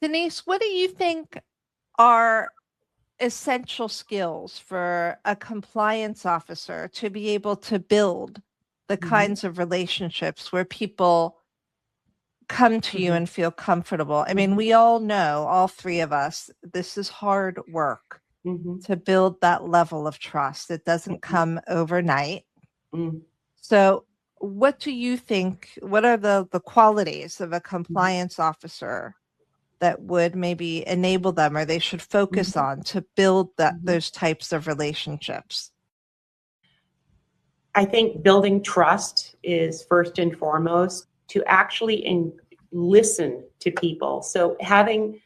Denise, what do you think are essential skills for a compliance officer to be able to build the kinds of relationships where people come to you and feel comfortable? I mean, we all know, all three of us, this is hard work to build that level of trust. It doesn't come overnight. So what do you think, what are the qualities of a compliance officer that would maybe enable them, or they should focus on to build those types of relationships? I think building trust is first and foremost, to actually listen to people. So having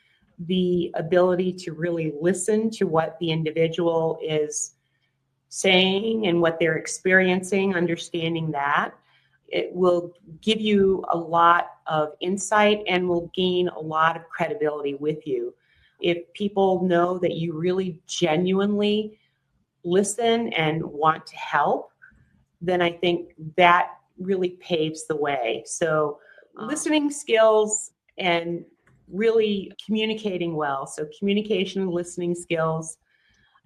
the ability to really listen to what the individual is saying and what they're experiencing, understanding that, it will give you a lot of insight and will gain a lot of credibility with you. If people know that you really genuinely listen and want to help, then I think that really paves the way. So listening skills and really communicating well. So communication and listening skills.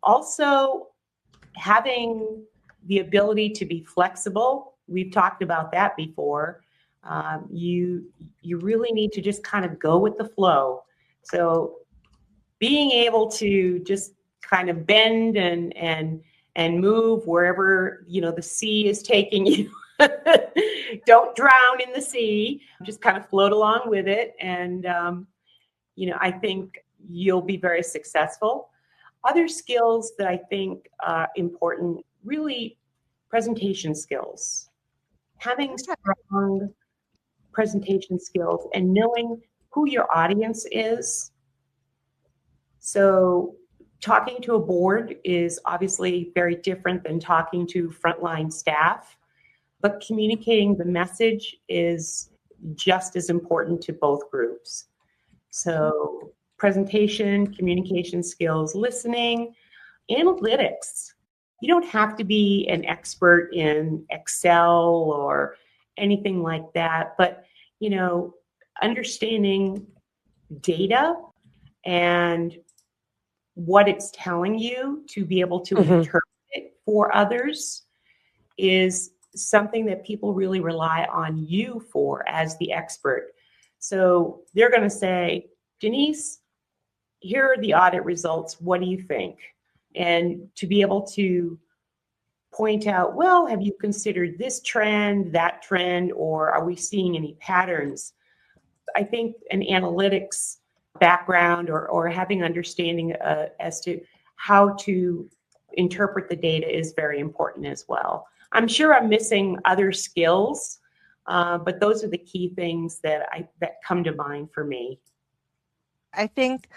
Also having the ability to be flexible. We've talked about that before. You really need to just kind of go with the flow. So being able to just kind of bend and move wherever, the sea is taking you. Don't drown in the sea, just kind of float along with it. And, I think you'll be very successful. Other skills that I think are important, really presentation skills. Having strong presentation skills and knowing who your audience is. So talking to a board is obviously very different than talking to frontline staff, but communicating the message is just as important to both groups. So presentation, communication skills, listening, analytics. You don't have to be an expert in Excel or anything like that, but, understanding data and what it's telling you to be able to interpret it for others is something that people really rely on you for as the expert. So they're going to say, Denise, here are the audit results. What do you think? And to be able to point out, well, have you considered this trend, that trend, or are we seeing any patterns? I think an analytics background or having understanding as to how to interpret the data is very important as well. I'm sure I'm missing other skills, but those are the key things that come to mind for me. I think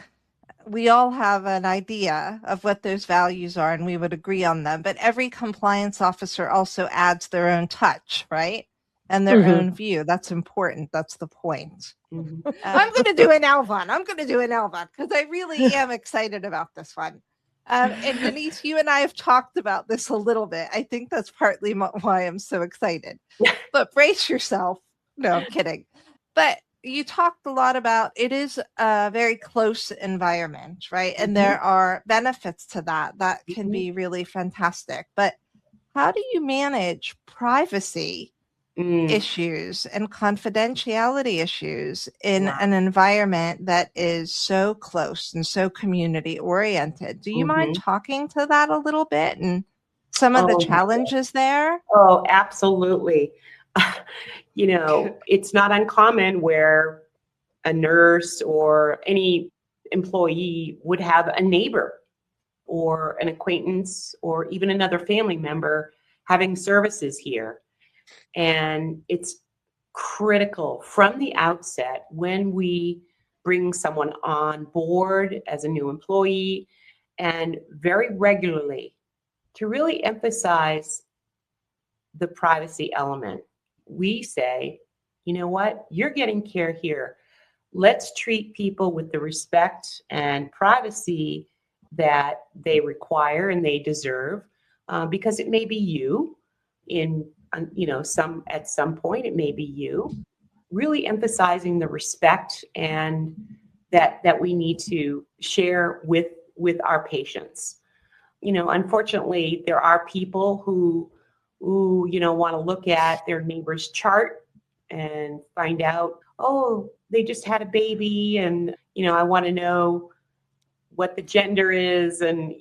we all have an idea of what those values are and we would agree on them, but every compliance officer also adds their own touch, right? And their own view. That's important. That's the point. I'm going to do an L1. Because I really am excited about this one. And Denise, you and I have talked about this a little bit. I think that's partly why I'm so excited. But brace yourself. No, I'm kidding. But you talked a lot about it is a very close environment, right? And there are benefits to that can be really fantastic. But how do you manage privacy issues and confidentiality issues in an environment that is so close and so community oriented? Do you mind talking to that a little bit and some of the challenges there? Oh, absolutely. It's not uncommon where a nurse or any employee would have a neighbor or an acquaintance or even another family member having services here. And it's critical from the outset when we bring someone on board as a new employee and very regularly to really emphasize the privacy element. We say, you know what, you're getting care here. Let's treat people with the respect and privacy that they require and they deserve, because it may be you at some point, it may be you. Really emphasizing the respect and that we need to share with our patients. Unfortunately, there are people who want to look at their neighbor's chart and find out, oh, they just had a baby, and I want to know what the gender is, and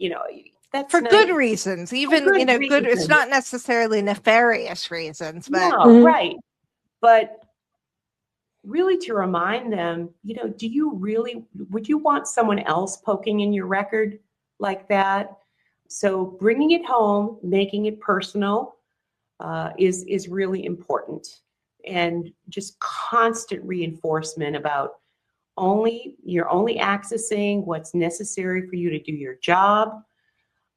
that's for nice. good reasons, even good good. It's reasons. not necessarily nefarious reasons, but No, right. But really to remind them, would you want someone else poking in your record like that? So bringing it home, making it personal, is really important, and just constant reinforcement about you're only accessing what's necessary for you to do your job.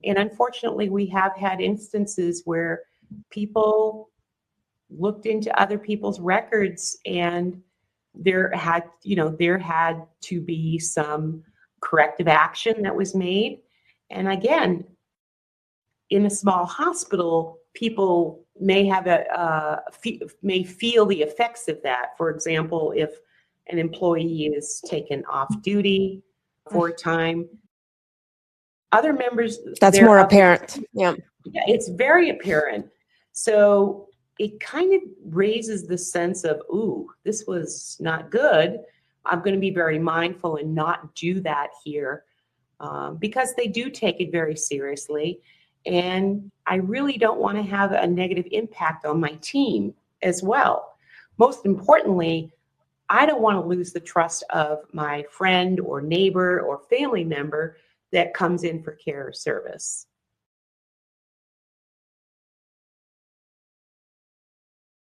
And unfortunately, we have had instances where people looked into other people's records, and there had to be some corrective action that was made. And again, in a small hospital, people may have may feel the effects of that. For example, if an employee is taken off duty for a time, other members, that's more apparent. Yeah, it's very apparent. So it kind of raises the sense of, ooh, this was not good. I'm going to be very mindful and not do that here, because they do take it very seriously. And I really don't want to have a negative impact on my team as well. Most importantly, I don't want to lose the trust of my friend or neighbor or family member that comes in for care or service.